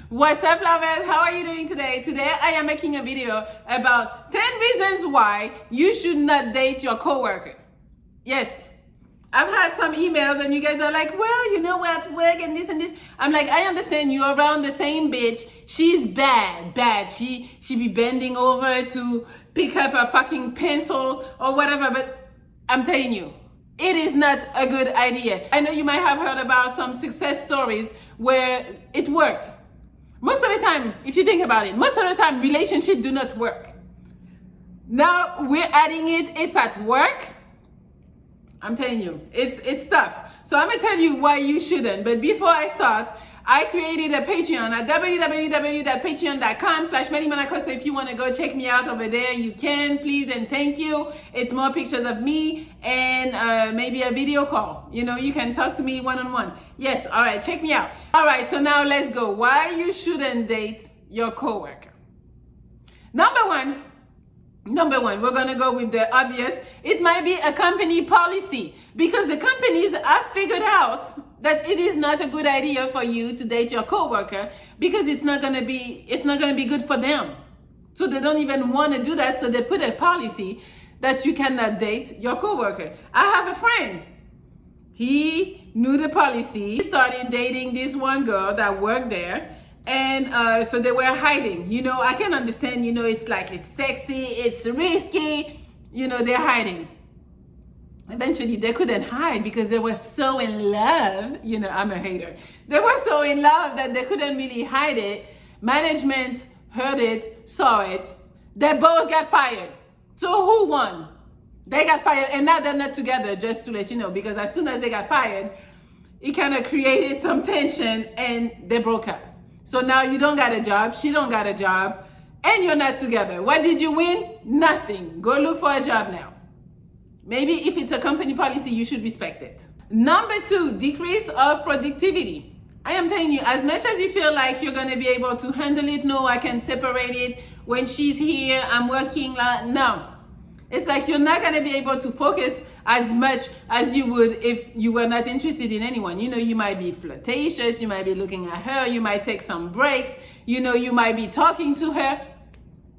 What's up, lovers? How are you doing today? Today I am making a video about 10 reasons why you should not date your coworker. Yes, I've had some emails and you guys are like, well, you know, we're at work and this and this. I'm like, I understand you're around the same bitch. She's bad. She be bending over to pick up a fucking pencil or whatever, but I'm telling you, it is not a good idea. I know you might have heard about some success stories where it worked. Most of the time, if you think about it, most of the time relationships do not work. Now we're adding it's at work. I'm telling you, it's tough. So I'm gonna tell you why you shouldn't. But before I start, I created a Patreon at www.patreon.com/MelliMonaco. So if you want to go check me out over there, you can, please and thank you. It's more pictures of me and maybe a video call. You know, you can talk to me one-on-one. Yes, all right, check me out. All right, so now let's go. Why you shouldn't date your coworker. Number one, we're gonna go with the obvious. It might be a company policy because the companies have figured out that it is not a good idea for you to date your coworker because it's not gonna be good for them. So they don't even want to do that. So they put a policy that you cannot date your coworker. I have a friend. He knew the policy. He started dating this one girl that worked there. And so they were hiding. You know, I can understand, you know, it's like, it's sexy, it's risky, you know, they're hiding. Eventually they couldn't hide because they were so in love. You know, I'm a hater. They were so in love that they couldn't really hide it. Management heard it, saw it. They both got fired. So who won? They got fired, and now they're not together, just to let you know, because as soon as they got fired, it kind of created some tension and they broke up. So now you don't got a job, she don't got a job, and you're not together. What did you win? Nothing. Go look for a job now. Maybe if it's a company policy, you should respect it. Number two, decrease of productivity. I am telling you, as much as you feel like you're gonna be able to handle it, no, I can separate it. When she's here, I'm working, no. It's like you're not gonna be able to focus as much as you would if you were not interested in anyone. You know, you might be flirtatious, you might be looking at her, you might take some breaks, you know, you might be talking to her.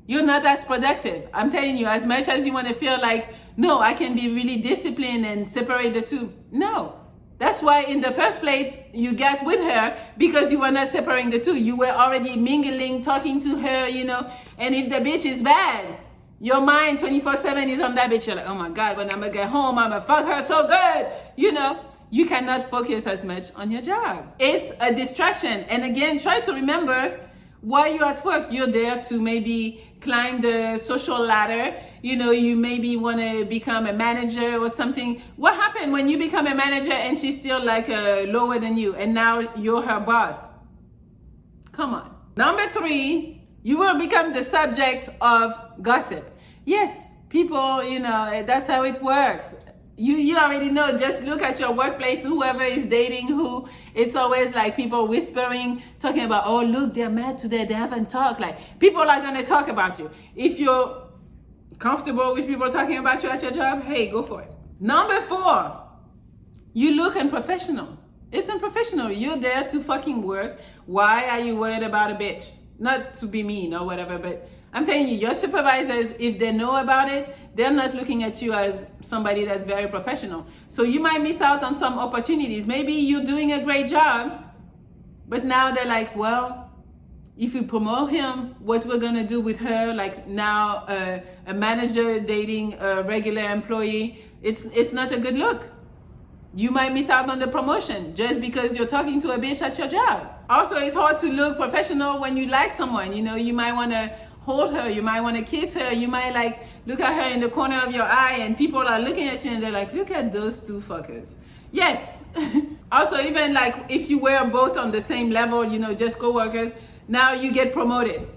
You're not as productive. I'm telling you, as much as you want to feel like, no, I can be really disciplined and separate the two. No. That's why in the first place, you got with her because you were not separating the two. You were already mingling, talking to her, you know, and if the bitch is bad, your mind 24/7 is on that bitch. You're like, oh my God, when I'm gonna get home, I'm gonna fuck her so good. You know, you cannot focus as much on your job. It's a distraction. And again, try to remember while you're at work, you're there to maybe climb the social ladder. You know, you maybe want to become a manager or something. What happened when you become a manager and she's still like lower than you and now you're her boss? Come on. Number three, you will become the subject of gossip. Yes, people, you know, that's how it works. You already know, just look at your workplace, whoever is dating who, it's always like people whispering, talking about, oh, look, they're mad today, they haven't talked. Like, people are gonna talk about you. If you're comfortable with people talking about you at your job, hey, go for it. Number four, you look unprofessional. It's unprofessional. You're there to fucking work. Why are you worried about a bitch? Not to be mean or whatever, but I'm telling you, your supervisors, if they know about it, they're not looking at you as somebody that's very professional. So you might miss out on some opportunities. Maybe you're doing a great job, but now they're like, well, if we promote him, what we're gonna do with her, like now a manager dating a regular employee, it's not a good look. You might miss out on the promotion just because you're talking to a bitch at your job. Also, it's hard to look professional when you like someone. You know, you might want to hold her, you might want to kiss her, you might like look at her in the corner of your eye and people are looking at you and they're like, look at those two fuckers. Yes. Also, even like if you were both on the same level, you know, just co-workers, now you get promoted.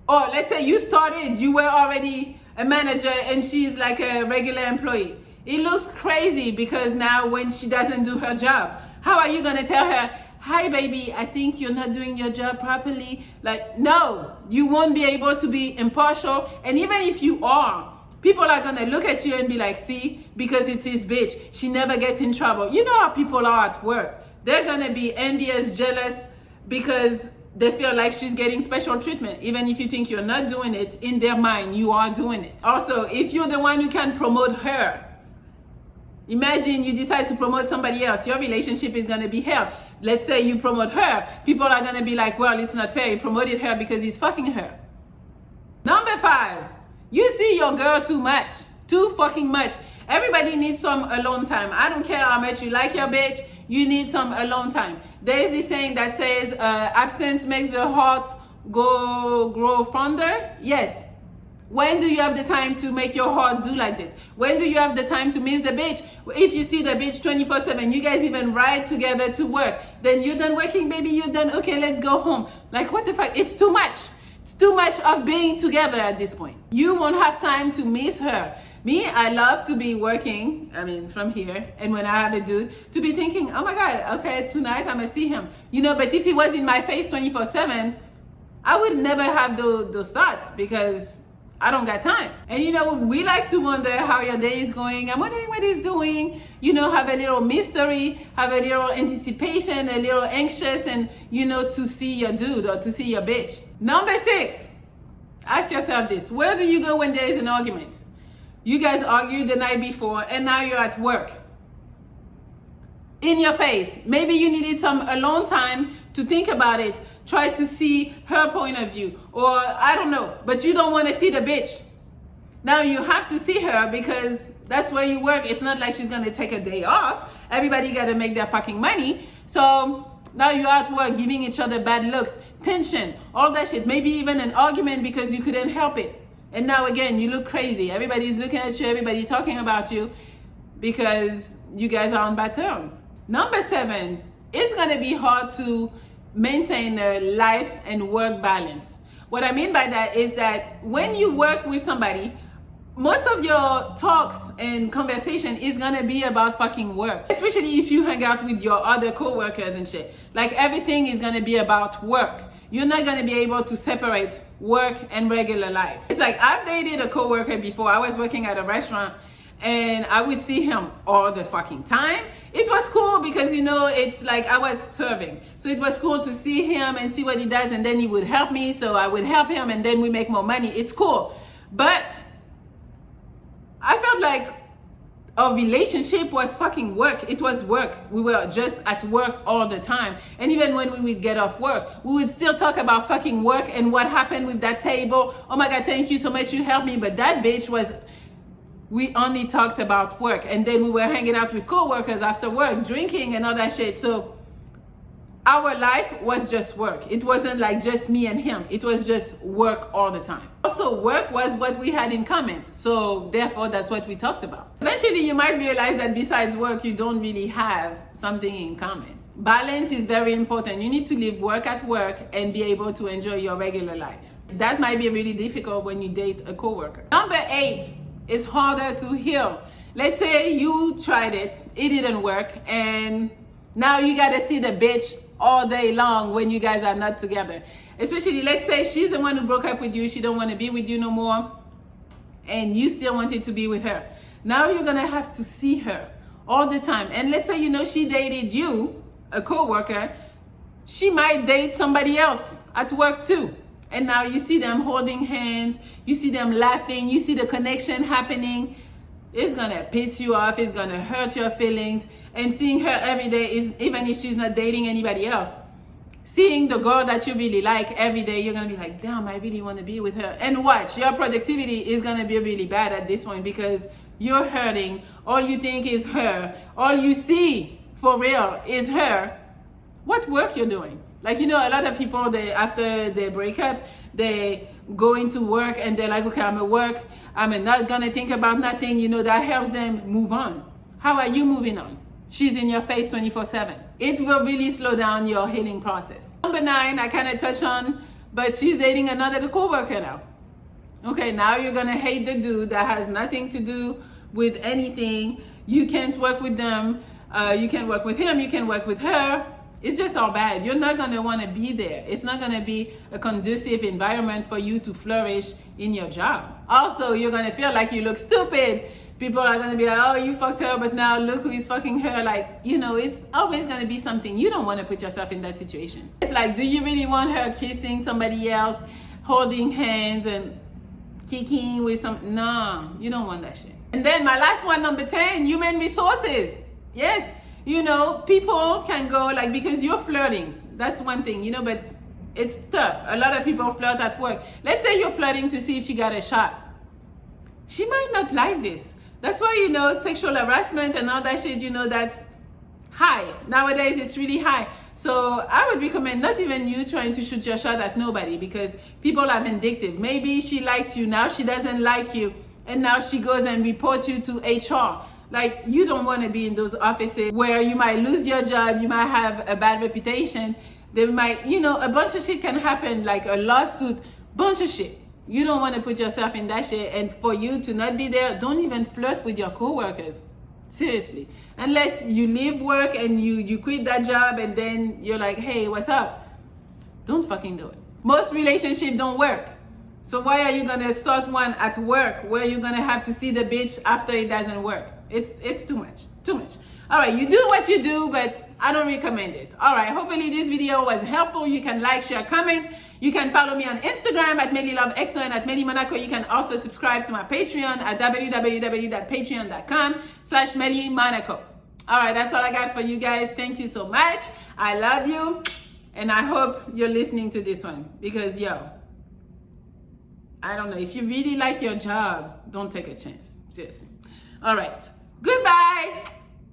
Or let's say you started, you were already a manager and she's like a regular employee. It looks crazy because now when she doesn't do her job, how are you gonna tell her, hi baby, I think you're not doing your job properly? Like, no, you won't be able to be impartial. And even if you are, people are gonna look at you and be like, see, because it's his bitch, she never gets in trouble. You know how people are at work. They're gonna be envious, jealous, because they feel like she's getting special treatment. Even if you think you're not doing it, in their mind, you are doing it. Also, if you're the one who can promote her, imagine you decide to promote somebody else, your relationship is going to be hell. Let's say you promote her, people are going to be like, well, it's not fair, you promoted her because he's fucking her. Number 5, you see your girl too much, too fucking much. Everybody needs some alone time. I don't care how much you like your bitch, you need some alone time. There is this saying that says, absence makes the heart grow fonder. Yes. When do you have the time to make your heart do like this? When do you have the time to miss the bitch? If you see the bitch 24/7, you guys even ride together to work, then you're done working, baby, you're done, okay, let's go home. Like, what the fuck? It's too much. It's too much of being together at this point. You won't have time to miss her. Me, I love to be working, from here, and when I have a dude, to be thinking, oh my God, okay, tonight I'm gonna see him. But if he was in my face 24/7, I would never have those thoughts because I don't got time. And we like to wonder how your day is going. I'm wondering what he's doing. Have a little mystery, have a little anticipation, a little anxious, and to see your dude or to see your bitch. Number 6, ask yourself this. Where do you go when there is an argument? You guys argued the night before and now you're at work. In your face. Maybe you needed some alone time to think about it. Try to see her point of view, or I don't know, but you don't want to see the bitch. Now you have to see her because that's where you work. It's not like she's going to take a day off. Everybody got to make their fucking money. So now you're at work giving each other bad looks, tension, all that shit. Maybe even an argument because you couldn't help it. And now again, you look crazy. Everybody's looking at you, everybody talking about you because you guys are on bad terms. Number 7, it's going to be hard to maintain a life and work balance. What I mean by that is that when you work with somebody, most of your talks and conversation is gonna be about fucking work. Especially if you hang out with your other co-workers and shit. Like, everything is gonna be about work. You're not gonna be able to separate work and regular life. It's like, I've dated a co-worker before. I was working at a restaurant and I would see him all the fucking time. It was cool because it's like I was serving, so it was cool to see him and see what he does, and then he would help me, so I would help him, and then we make more money. It's cool. But I felt like our relationship was fucking work. It was work. We were just at work all the time. And even when we would get off work, we would still talk about fucking work and what happened with that table. Oh my God, thank you so much, you helped me. But that bitch was, we only talked about work. And then we were hanging out with co-workers after work, drinking and all that shit. So our life was just work. It wasn't like just me and him. It was just work all the time. Also, work was what we had in common. So therefore, that's what we talked about. Eventually, you might realize that besides work, you don't really have something in common. Balance is very important. You need to leave work at work and be able to enjoy your regular life. That might be really difficult when you date a coworker. Number 8, it's harder to heal. Let's say you tried it, it didn't work, and now you gotta see the bitch all day long when you guys are not together. Especially, let's say she's the one who broke up with you, she don't want to be with you no more, and you still wanted to be with her. Now you're gonna have to see her all the time. And let's say she dated you, a co-worker, she might date somebody else at work too. And now you see them holding hands, you see them laughing, you see the connection happening. It's gonna piss you off, it's gonna hurt your feelings. And seeing her every day, is even if she's not dating anybody else, seeing the girl that you really like every day, you're gonna be like, damn, I really wanna be with her. And watch, your productivity is gonna be really bad at this point because you're hurting. All you think is her. All you see for real is her. What work you're doing? Like, a lot of people, after they break up, they go into work and they're like, okay, I'm at work, I'm not gonna think about nothing. That helps them move on. How are you moving on? She's in your face 24/7. It will really slow down your healing process. Number 9, I kind of touched on, but she's dating another coworker now. Okay, now you're gonna hate the dude that has nothing to do with anything. You can't work with them. You can work with him, you can work with her. It's just all bad. You're not gonna wanna be there. It's not gonna be a conducive environment for you to flourish in your job. Also, you're gonna feel like you look stupid people are gonna be like, oh, you fucked her, but now look who is fucking her. Like, you know, it's always gonna be something. You don't want to put yourself in that situation. It's like, do you really want her kissing somebody else, holding hands and kicking with some? No, you don't want that shit. And then my last one, number 10, human resources. Yes, you know, people can go like, because you're flirting, that's one thing, you know, but it's tough. A lot of people flirt at work. Let's say you're flirting to see if you got a shot. She might not like this. That's why, you know, sexual harassment and all that shit, you know, that's high. Nowadays, it's really high. So I would recommend not even you trying to shoot your shot at nobody, because people are vindictive. Maybe she liked you, now she doesn't like you, and now she goes and reports you to HR. Like, you don't want to be in those offices where you might lose your job, you might have a bad reputation. They might, you know, a bunch of shit can happen, like a lawsuit, bunch of shit. You don't want to put yourself in that shit. And for you to not be there, don't even flirt with your coworkers. Seriously. Unless you leave work and you quit that job and then you're like, hey, what's up? Don't fucking do it. Most relationships don't work. So why are you going to start one at work where you're going to have to see the bitch after it doesn't work? It's too much. Too much. All right, you do what you do, but I don't recommend it. All right, hopefully this video was helpful. You can like, share, comment. You can follow me on Instagram at MelliLoveXO and at Melli Monaco. You can also subscribe to my Patreon at www.patreon.com/Melli Monaco. All right, that's all I got for you guys. Thank you so much. I love you, and I hope you're listening to this one, because, yo, I don't know. If you really like your job, don't take a chance. Seriously. All right. Goodbye.